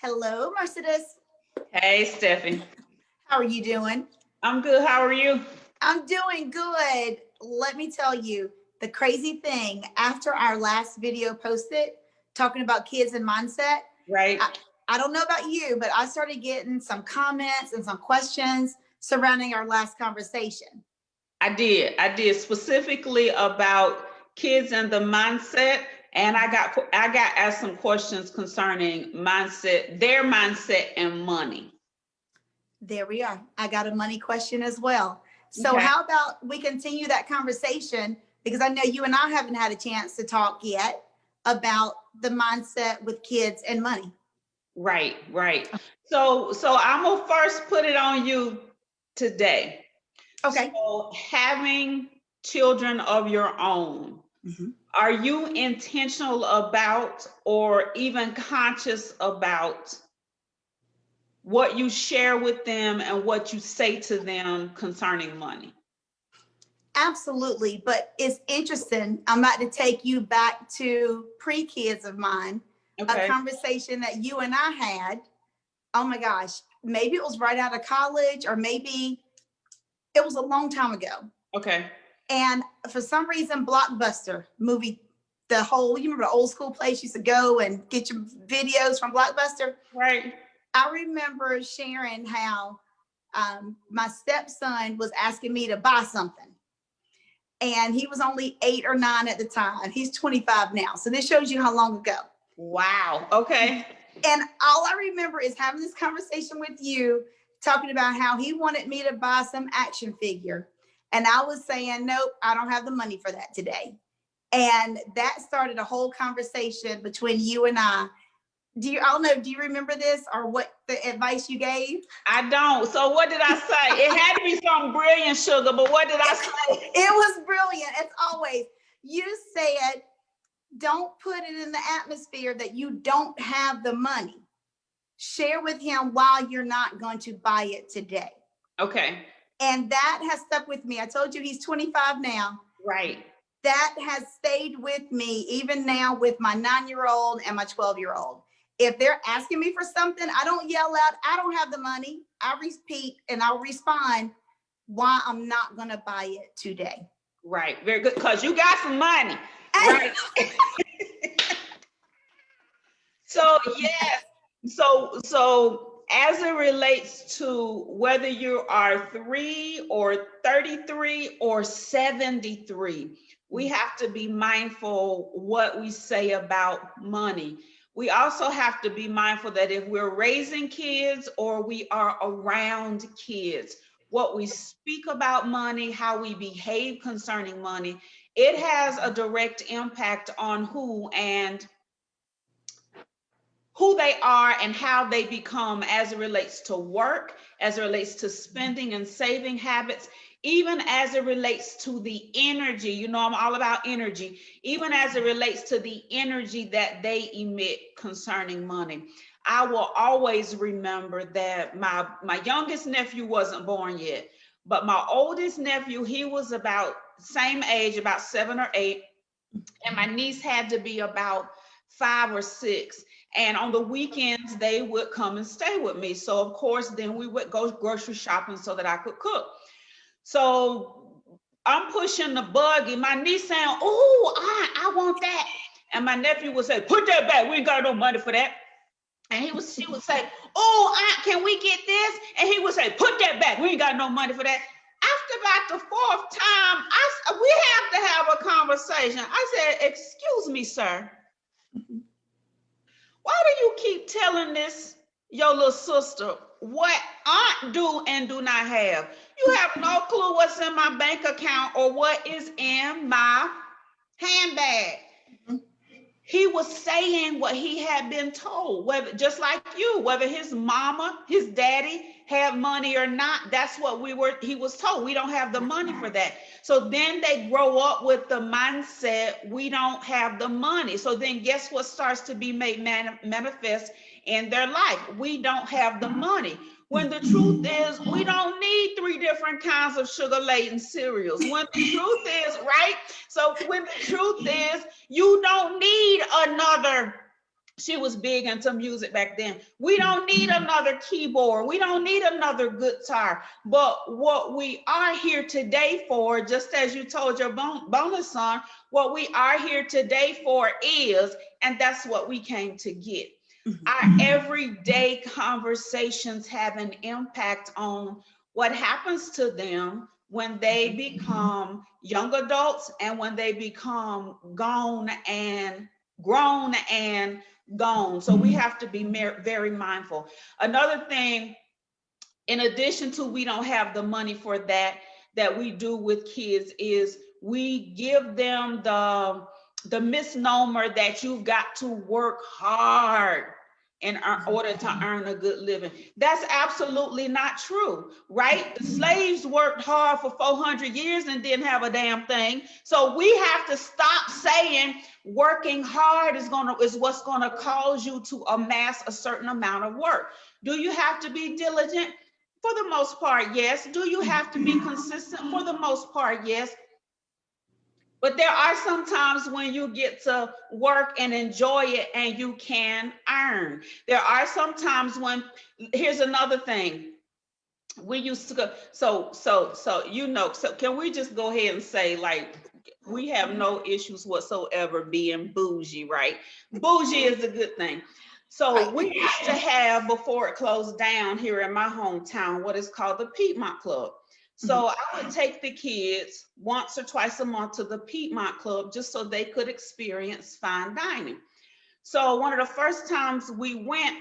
Hello, Mercedes. Hey, Stephanie. How are you doing? I'm good. How are you? I'm doing good. Let me tell you the crazy thing after our last video posted talking about kids and mindset. Right. I don't know about you, but I started getting some comments and some questions surrounding our last conversation. I did specifically about kids and the mindset, and I got asked some questions concerning mindset, their mindset and money. There we are. I got a money question as well. So Okay. how about we continue that conversation, because I know you and I haven't had a chance to talk yet about the mindset with kids and money. Right. So I'm gonna first put it on you today. Okay. So having children of your own, are you intentional about or even conscious about what you share with them and what you say to them concerning money? Absolutely. But it's interesting. I'm about to take you back to pre-kids of mine, Okay. a conversation that you and I had. Oh my gosh, maybe it was right out of college, or maybe it was a long time ago. Okay. And for some reason, Blockbuster movie, you remember the old school place you used to go and get your videos from Blockbuster? Right. I remember sharing how my stepson was asking me to buy something. And he was only 8 or 9 at the time. He's 25 now. So this shows you how long ago. Wow. Okay. And all I remember is having this conversation with you, talking about how he wanted me to buy some action figure. And I was saying, nope, I don't have the money for that today. And that started a whole conversation between you and I. Do you remember this or what the advice you gave? I don't. So what did I say? It had to be something brilliant, sugar, but what did I say? It was brilliant, as always. You said, don't put it in the atmosphere that you don't have the money. Share with him why you're not going to buy it today. Okay. And that has stuck with me. I told you he's 25 now. Right. That has stayed with me even now with my 9-year-old and my 12-year-old. If they're asking me for something, I don't yell out, I don't have the money. I repeat and I'll respond why I'm not going to buy it today. Right. Very good. Because you got some money. Right. So, yes. So as it relates to whether you are 3 or 33 or 73, we have to be mindful what we say about money. We also have to be mindful that if we're raising kids or we are around kids, what we speak about money, how we behave concerning money, it has a direct impact on who they are and how they become as it relates to work, as it relates to spending and saving habits, even as it relates to the energy. You know, I'm all about energy, even as it relates to the energy that they emit concerning money. I will always remember that my youngest nephew wasn't born yet, but my oldest nephew, he was about same age, about 7 or 8, and my niece had to be about 5 or 6. And on the weekends, they would come and stay with me. So of course, then we would go grocery shopping so that I could cook. So I'm pushing the buggy. My niece saying, "Oh, I want that." And my nephew would say, "Put that back. We ain't got no money for that." And she would say, "Oh, Aunt, can we get this?" And he would say, "Put that back. We ain't got no money for that." After about the 4th time, we have to have a conversation. I said, "Excuse me, sir. Why do you keep telling this, your little sister, what Aunt do and do not have? You have no clue what's in my bank account or what is in my handbag." He was saying what he had been told, whether, just like you, whether his mama, his daddy had money or not, that's what he was told. We don't have the money for that. So then they grow up with the mindset, we don't have the money. So then guess what starts to be made manifest in their life? We don't have the money. When the truth is, we don't need 3 different kinds of sugar-laden cereals. When the truth is, right? So when the truth is, you don't need another She was big into music back then. We don't need another keyboard. We don't need another guitar. But what we are here today for, just as you told your bonus son, what we are here today for is, and that's what we came to get. Our everyday conversations have an impact on what happens to them when they become young adults and when they become grown and gone. So we have to be very mindful. Another thing, in addition to we don't have the money for that we do with kids, is we give them the misnomer that you've got to work hard in order to earn a good living. That's absolutely not true, right? The slaves worked hard for 400 years and didn't have a damn thing. So we have to stop saying working hard is what's gonna cause you to amass a certain amount of work. Do you have to be diligent? For the most part, yes. Do you have to be consistent? For the most part, yes. But there are some times when you get to work and enjoy it and you can earn. There are some times when, here's another thing. We used to go, so can we just go ahead and say, like, we have no issues whatsoever being bougie, right? Bougie is a good thing. So we used to have, before it closed down here in my hometown, what is called the Piedmont Club. So I would take the kids once or twice a month to the Piedmont Club just so they could experience fine dining. So one of the first times we went,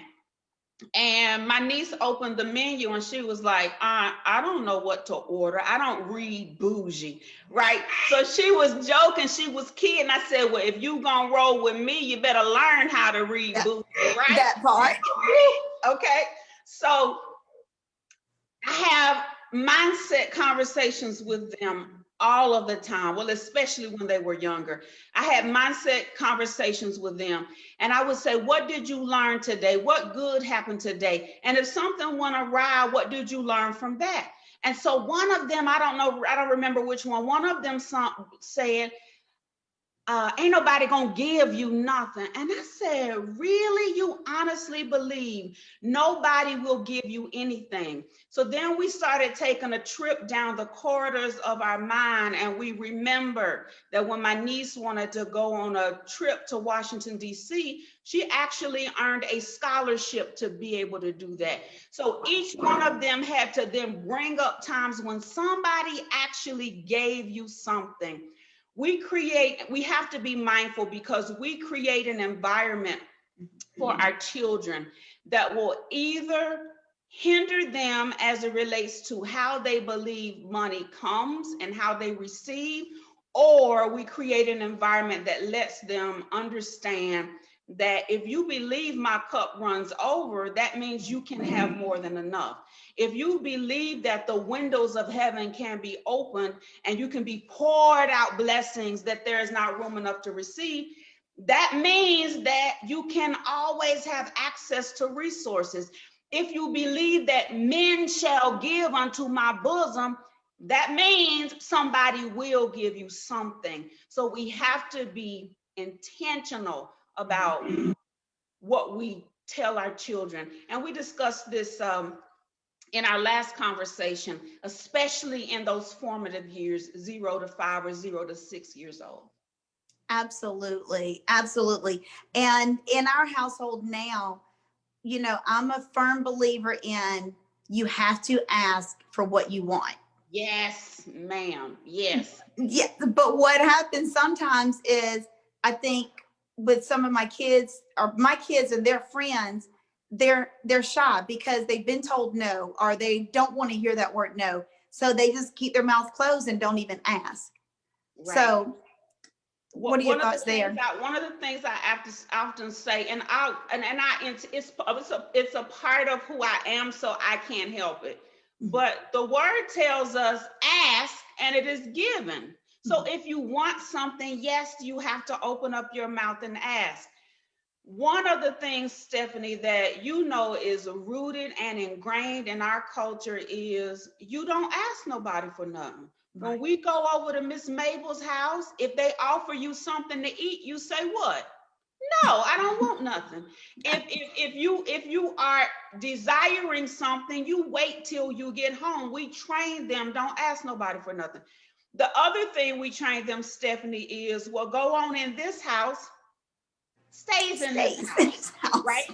and my niece opened the menu and she was like, I don't know what to order. I don't read bougie, right? So she was joking, she was kidding. I said, well, if you gonna roll with me, you better learn how to read bougie, right? That part. Okay. So I have mindset conversations with them all of the time. Well, especially when they were younger. I had mindset conversations with them. And I would say, what did you learn today? What good happened today? And if something went awry, what did you learn from that? And so one of them, I don't remember which one of them said, ain't nobody gonna give you nothing. And I said, really? You honestly believe nobody will give you anything? So then we started taking a trip down the corridors of our mind, and we remembered that when my niece wanted to go on a trip to Washington, D.C., she actually earned a scholarship to be able to do that. So each one of them had to then bring up times when somebody actually gave you something. We have to be mindful, because we create an environment for our children that will either hinder them as it relates to how they believe money comes and how they receive, or we create an environment that lets them understand that if you believe my cup runs over, that means you can have more than enough. If you believe that the windows of heaven can be opened and you can be poured out blessings that there is not room enough to receive, that means that you can always have access to resources. If you believe that men shall give unto my bosom, that means somebody will give you something. So we have to be intentional about what we tell our children. And we discussed this in our last conversation, especially in those formative years, 0 to 5 or 0 to 6 years old. Absolutely. Absolutely. And in our household now, I'm a firm believer in you have to ask for what you want. Yes, ma'am. Yes. Yeah. But what happens sometimes is, I think with some of my kids and their friends, they're shy because they've been told no, or they don't want to hear that word no. So they just keep their mouth closed and don't even ask. Right. So what are your thoughts there? One of the things I often say, it's a part of who I am, so I can't help it. But the word tells us, ask and it is given. So if you want something, yes, you have to open up your mouth and ask. One of the things, Stephanie, that is rooted and ingrained in our culture is you don't ask nobody for nothing. Right. When we go over to Miss Mabel's house, if they offer you something to eat, you say what? No, I don't want nothing. If you are desiring something, you wait till you get home. We train them, don't ask nobody for nothing. The other thing we train them, Stephanie, is what go on in this house stays in this Stays in house, his house. right?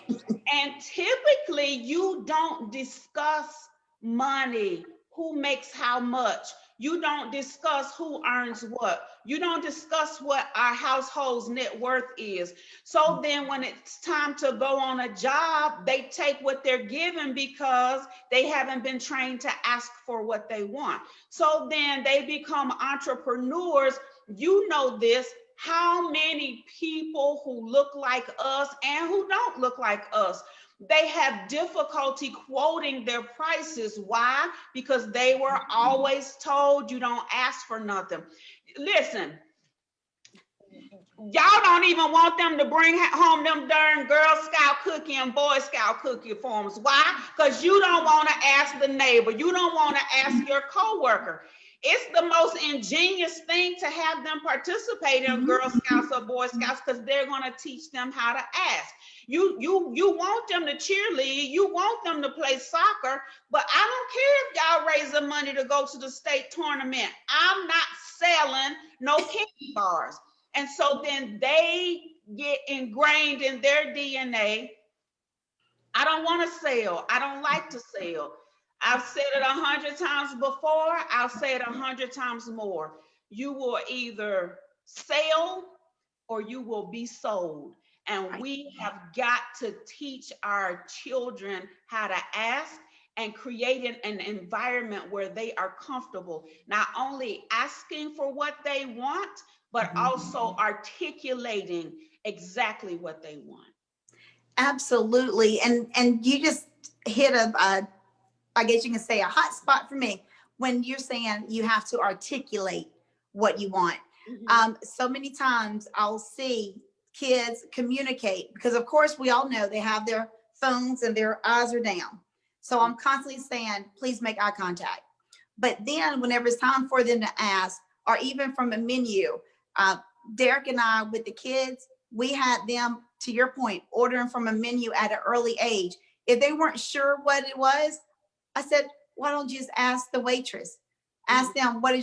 And typically you don't discuss money, who makes how much. You don't discuss who earns what. You don't discuss what our household's net worth is. So then when it's time to go on a job, they take what they're given because they haven't been trained to ask for what they want. So then they become entrepreneurs. You know this. How many people who look like us and who don't look like us, they have difficulty quoting their prices. Why? Because they were always told you don't ask for nothing. Listen, y'all don't even want them to bring home them darn Girl Scout cookie and Boy Scout cookie forms. Why? Because you don't want to ask the neighbor. You don't want to ask your coworker. It's the most ingenious thing to have them participate in Girl Scouts or Boy Scouts because they're going to teach them how to ask. You want them to cheerlead, you want them to play soccer, but I don't care if y'all raise the money to go to the state tournament. I'm not selling no candy bars. And so then they get ingrained in their DNA. I don't want to sell. I don't like to sell. I've said it 100 times before. I'll say it 100 times more. You will either sell or you will be sold. And we have got to teach our children how to ask and create an environment where they are comfortable, not only asking for what they want, but also articulating exactly what they want. Absolutely. And you just hit I guess you can say a hot spot for me when you're saying you have to articulate what you want. So many times I'll see kids communicate because of course we all know they have their phones and their eyes are down. So I'm constantly saying, please make eye contact. But then whenever it's time for them to ask, or even from a menu, Derek and I with the kids, we had them, to your point, ordering from a menu at an early age. If they weren't sure what it was, I said, why don't you just ask the waitress? Ask them, what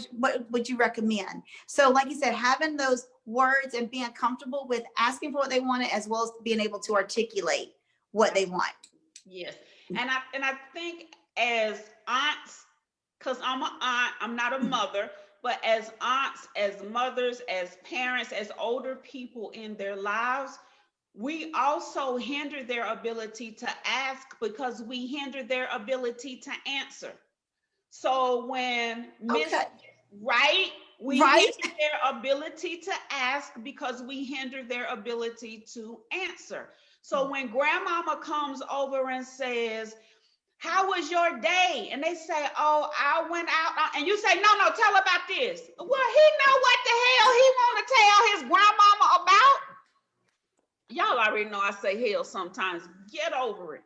would you recommend? So like you said, having those words and being comfortable with asking for what they wanted, as well as being able to articulate what they want. Yes. And I think as aunts, because I'm an aunt, I'm not a mother, but as aunts, as mothers, as parents, as older people in their lives, we also hinder their ability to ask because we hinder their ability to answer. So when right, we hinder their ability to ask because we hinder their ability to answer. So when grandmama comes over and says, how was your day? And they say, oh, I went out. And you say, no, tell about this. Well, he know what the hell he want to tell his grandmama about. Y'all already know I say hell sometimes. Get over it.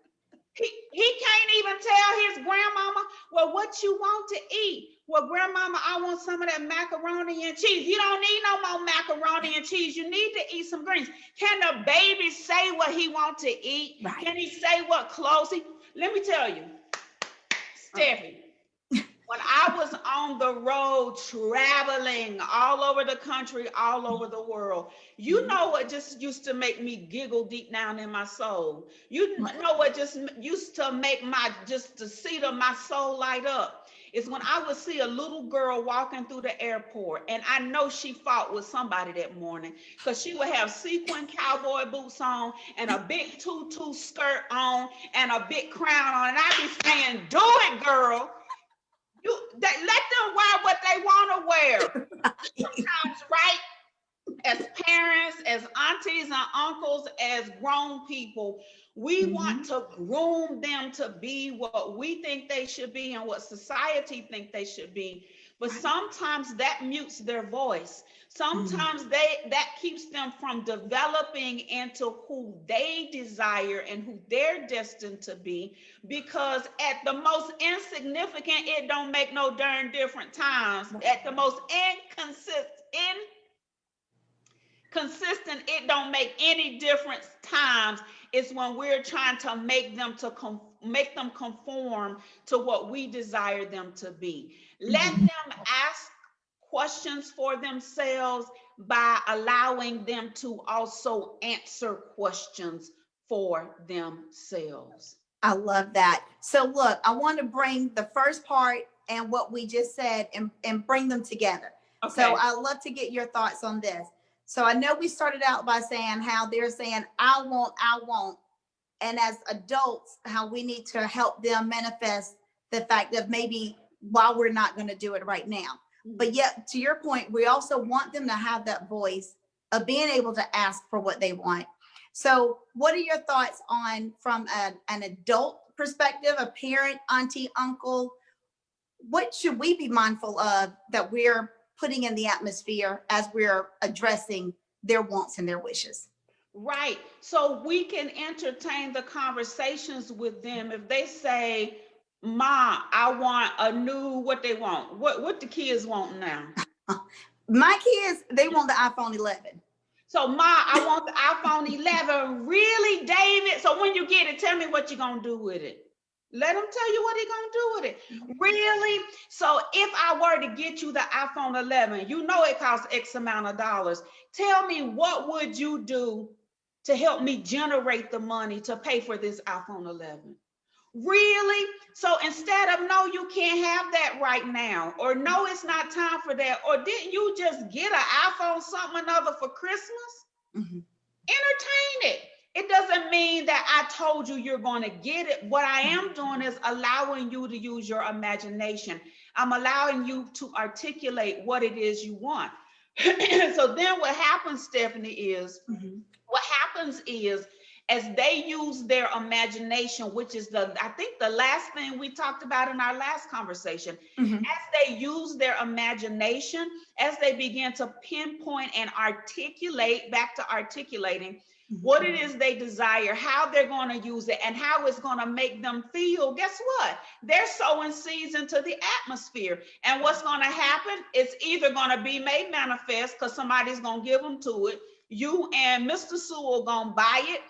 He can't even tell his grandmama, well, what you want to eat? Well, grandmama, I want some of that macaroni and cheese. You don't need no more macaroni and cheese. You need to eat some greens. Can the baby say what he wants to eat? Right. Can he say what clothes he? Let me tell you, Stephanie, when I was on the road traveling all over the country, all over the world, you know what just used to make me giggle deep down in my soul? You know what just used to make just the seat of my soul light up? Is when I would see a little girl walking through the airport, and I know she fought with somebody that morning because she would have sequin cowboy boots on and a big tutu skirt on and a big crown on, and I'd be saying, do it, girl. Let them wear what they want to wear. Sometimes, right? As parents, as aunties and uncles, as grown people, we want to groom them to be what we think they should be and what society think they should be. But sometimes that mutes their voice. Sometimes that keeps them from developing into who they desire and who they're destined to be, because at the most insignificant, it don't make no darn different times. At the most Consistent, it don't make any difference times. It's when we're trying to make them make them conform to what we desire them to be. Let Mhm. them ask questions for themselves by allowing them to also answer questions for themselves. I love that. So look, I want to bring the first part and what we just said and bring them together. So Okay. I'd love to get your thoughts on this. So I know we started out by saying how they're saying, I want, I won't. And as adults, how we need to help them manifest the fact of maybe why we're not going to do it right now. But yet, to your point, we also want them to have that voice of being able to ask for what they want. So what are your thoughts on, from an adult perspective, a parent, auntie, uncle, what should we be mindful of that we're putting in the atmosphere as we're addressing their wants and their wishes? Right. So we can entertain the conversations with them. If they say, Ma, I want a new, what they want. What the kids want now? My kids, they want the iPhone 11. So, Ma, I want the iPhone 11. Really, David? So when you get it, tell me what you're going to do with it. Let him tell you what he's going to do with it. Really? So if I were to get you the iPhone 11, you know it costs X amount of dollars. Tell me, what would you do to help me generate the money to pay for this iPhone 11? Really? So instead of, no, you can't have that right now, or no, it's not time for that, or didn't you just get an iPhone something or another for Christmas? Mm-hmm. Entertain it. It doesn't mean that I told you you're going to get it. What I am doing is allowing you to use your imagination. I'm allowing you to articulate what it is you want. So then what happens, Stephanie, is what happens is, as they use their imagination, which is I think the last thing we talked about in our last conversation, Mm-hmm. as they use their imagination, as they begin to pinpoint and articulate, back to articulating what it is they desire, how they're going to use it, and how it's going to make them feel, guess what? They're sowing seeds into the atmosphere. And what's going to happen? It's either going to be made manifest because somebody's going to give them to it. You and Mr. Sewell going to buy it,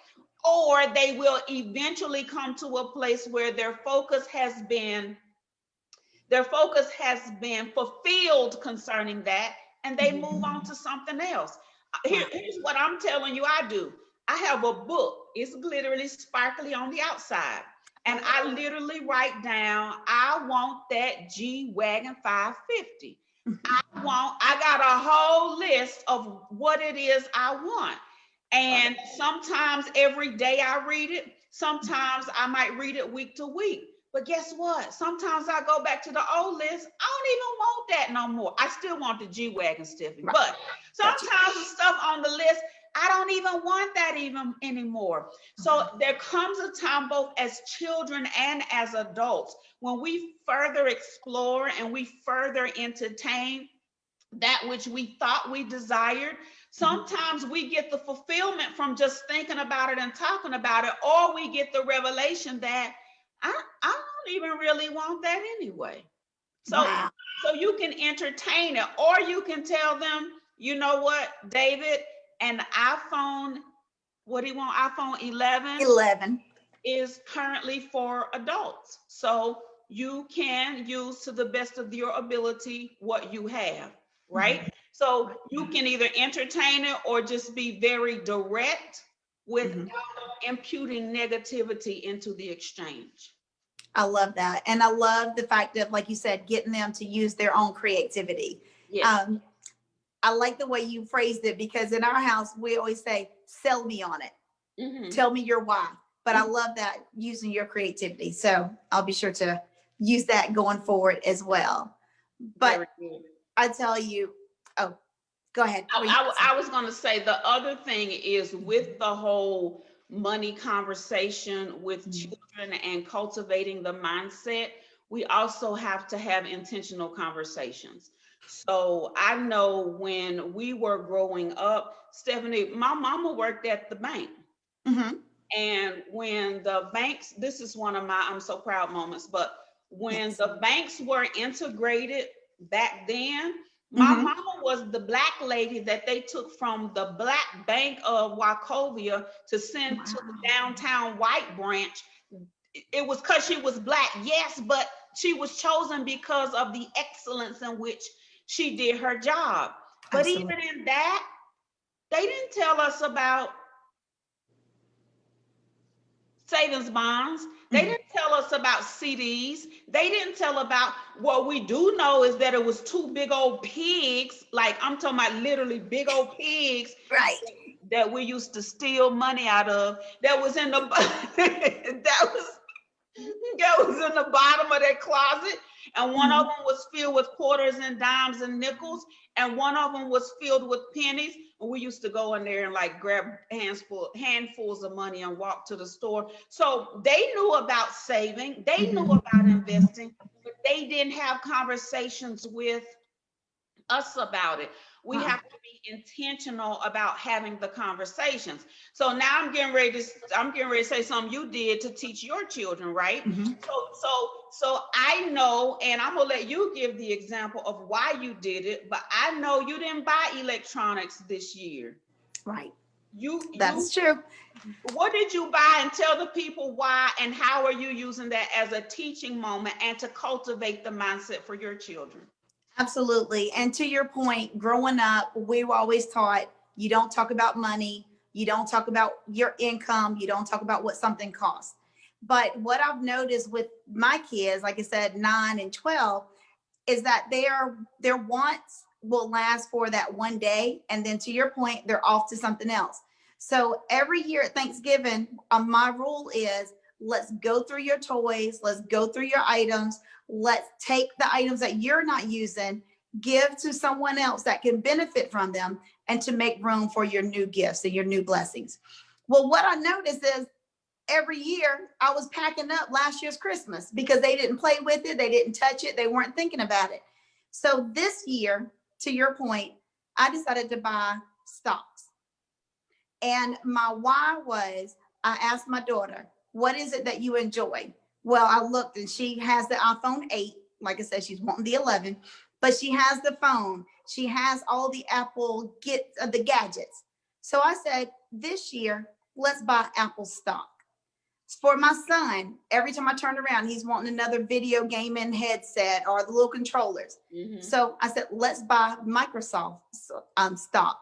or they will eventually come to a place where their focus has been fulfilled concerning that, and they move on to something else. Here's what I'm telling you I do. I have a book. It's literally sparkly on the outside. And I literally write down, I want that G-Wagon 550. I got a whole list of what it is I want. And sometimes every day I read it. Sometimes I might read it week to week. But guess what? Sometimes I go back to the old list. I don't even want that no more. I still want the G-Wagon, Stephanie. Right. But sometimes the stuff on the list, I don't even want that even anymore. So there comes a time, both as children and as adults, when we further explore and we further entertain that which we thought we desired. Sometimes we get the fulfillment from just thinking about it and talking about it, or we get the revelation that I don't even really want that anyway. So, so you can entertain it, or you can tell them, you know what, David, an iPhone, what do you want? iPhone 11 is currently for adults. So you can use to the best of your ability what you have, right? So you can either entertain it or just be very direct without imputing negativity into the exchange. I love that. And I love the fact of, like you said, getting them to use their own creativity. Yes. I like the way you phrased it, because in our house, we always say, sell me on it. Tell me your why. But I love that, using your creativity. So I'll be sure to use that going forward as well. But I tell you, oh, go ahead. I was going to say, the other thing is, with the whole money conversation with children and cultivating the mindset, we also have to have intentional conversations. So I know when we were growing up, Stephanie, my mama worked at the bank. And when the banks, this is one of my I'm so proud moments, but when the banks were integrated back then, My mama was the black lady that they took from the Black Bank of Wachovia to send to the downtown white branch. It was because she was black, yes, but she was chosen because of the excellence in which she did her job. But Absolutely. even in that, they didn't tell us about savings bonds. They didn't tell us about CDs. They didn't tell about, what we do know is that it was two big old pigs, like I'm talking about literally big old pigs, Right. that we used to steal money out of, that was in the that was in the bottom of that closet, and one of them was filled with quarters and dimes and nickels, and one of them was filled with pennies. And we used to go in there and like grab handfuls of money and walk to the store. So they knew about saving, they knew about investing, but they didn't have conversations with us about it. We have to be intentional about having the conversations. So now I'm getting ready to say something you did to teach your children, right? So I know, and I'm gonna let you give the example of why you did it, but I know you didn't buy electronics this year. Right. You That's true. What did you buy, and tell the people why, and how are you using that as a teaching moment and to cultivate the mindset for your children? Absolutely. And to your point, growing up, we were always taught you don't talk about money, you don't talk about your income, you don't talk about what something costs. But what I've noticed with my kids, like I said, 9 and 12, is that their wants will last for that one day. And then to your point, they're off to something else. So every year at Thanksgiving, my rule is let's go through your toys, let's go through your items, let's take the items that you're not using, give to someone else that can benefit from them, and to make room for your new gifts and your new blessings. Well, what I noticed is every year I was packing up last year's Christmas because they didn't play with it, they didn't touch it, they weren't thinking about it. So this year, to your point, I decided to buy stocks. And my why was, I asked my daughter, what is it that you enjoy? Well, I looked and she has the iPhone 8. Like I said, she's wanting the 11, but she has the phone. She has all the Apple the gadgets. So I said, this year, let's buy Apple stock. For my son, every time I turn around, he's wanting another video gaming headset or the little controllers. So I said, let's buy Microsoft stock.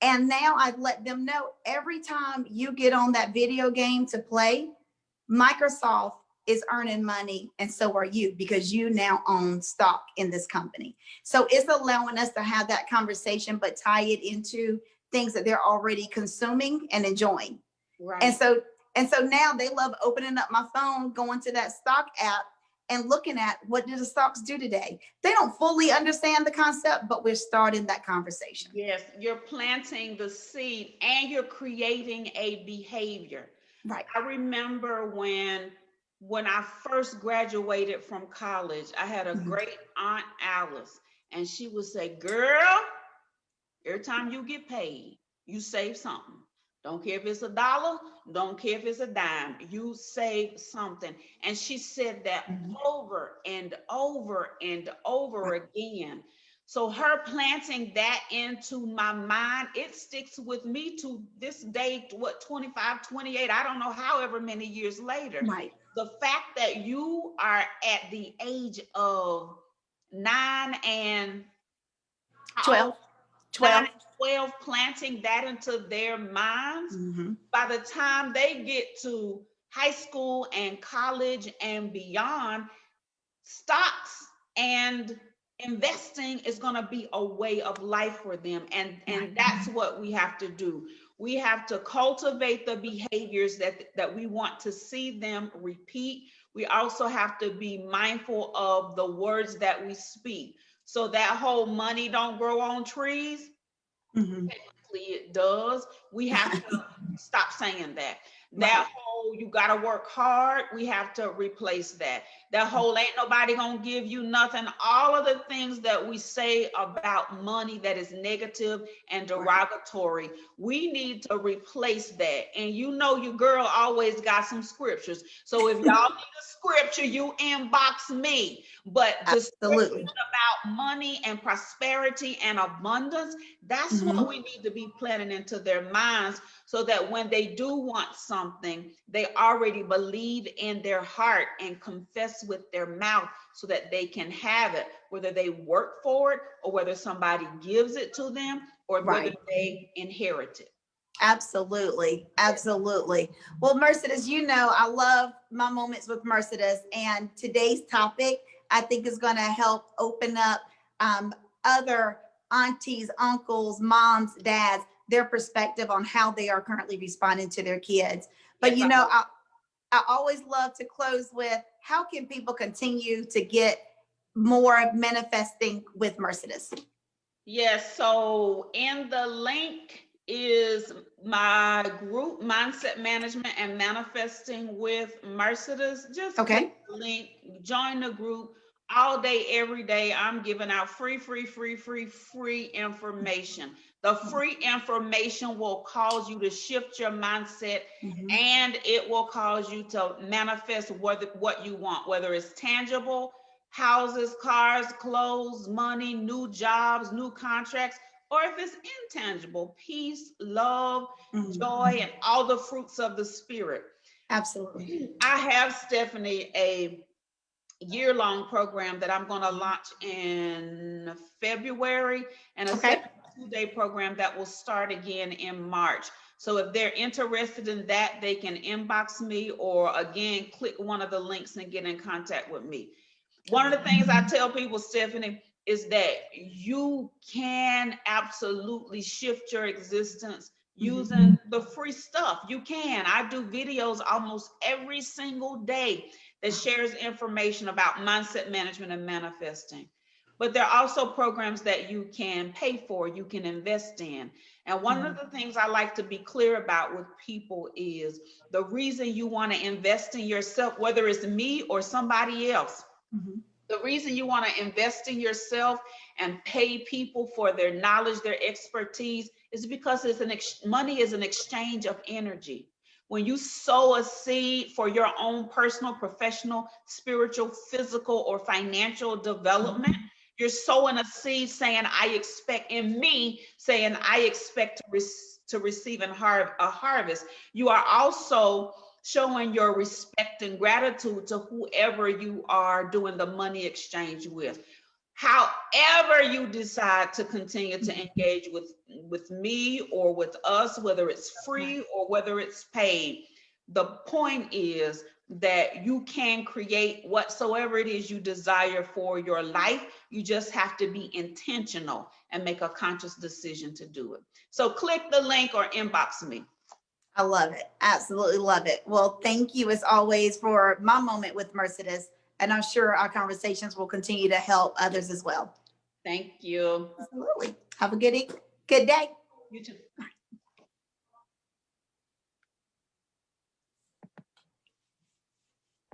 And now I've let them know every time you get on that video game to play, Microsoft is earning money, and so are you, because you now own stock in this company. So it's allowing us to have that conversation, but tie it into things that they're already consuming and enjoying. Right. And so now they love opening up my phone, going to that stock app and looking at what do the stocks do today. They don't fully understand the concept, but we're starting that conversation. Yes, you're planting the seed and you're creating a behavior. Right. I remember when I first graduated from college, I had a great Aunt Alice, and she would say, girl, every time you get paid, you save something. Don't care if it's $1, don't care if it's a dime, you save something. And she said that over and over and over again. So her planting that into my mind, it sticks with me to this day, 25, 28, I don't know, however many years later. Right. The fact that you are at the age of 9 and 12. 12, planting that into their minds, by the time they get to high school and college and beyond, stocks and investing is going to be a way of life for them. And that's what we have to do. We have to cultivate the behaviors that we want to see them repeat. We also have to be mindful of the words that we speak. So that whole money don't grow on trees, technically it does. We have to stop saying that. That whole whole you got to work hard, we have to replace that. That whole ain't nobody gonna give you nothing. All of the things that we say about money that is negative and derogatory, we need to replace that. And you know your girl always got some scriptures. So if y'all need a scripture, you inbox me. But the Absolutely. scripture about money and prosperity and abundance, that's what we need to be planting into their minds, so that when they do want something, they already believe in their heart and confess with their mouth, so that they can have it, whether they work for it or whether somebody gives it to them or whether they inherit it. Absolutely. Absolutely. Well, Mercedes, you know, I love my moments with Mercedes, and today's topic, I think, is going to help open up other aunties, uncles, moms, dads, their perspective on how they are currently responding to their kids. But, you know, I always love to close with, how can people continue to get more manifesting with Mercedes? Yes, so in the link is my group, Mindset Management and Manifesting with Mercedes. Just click the link, join the group. All day, every day, I'm giving out free information. The free information will cause you to shift your mindset, and it will cause you to manifest what you want, whether it's tangible, houses, cars, clothes, money, new jobs, new contracts, or if it's intangible, peace, love, joy, and all the fruits of the spirit. Absolutely. I have, Stephanie, a year-long program that I'm going to launch in February, and a 72-day program that will start again in March. So if they're interested in that, they can inbox me, or again, click one of the links and get in contact with me. One of the things I tell people, Stephanie, is that you can absolutely shift your existence using the free stuff. You can. I do videos almost every single day that shares information about mindset management and manifesting. But there are also programs that you can pay for, you can invest in. And one of the things I like to be clear about with people is the reason you want to invest in yourself, whether it's me or somebody else, the reason you want to invest in yourself and pay people for their knowledge, their expertise, is because money is an exchange of energy. When you sow a seed for your own personal, professional, spiritual, physical, or financial development, you're sowing a seed saying, I expect to receive a harvest. You are also showing your respect and gratitude to whoever you are doing the money exchange with. However you decide to continue to engage with me or with us, whether it's free or whether it's paid, the point is that you can create whatsoever it is you desire for your life. You just have to be intentional and make a conscious decision to do it. So click the link or inbox me. I love it. Absolutely love it. Well, thank you as always for my moment with Mercedes. And I'm sure our conversations will continue to help others as well. Thank you. Absolutely. Have a good day. You too.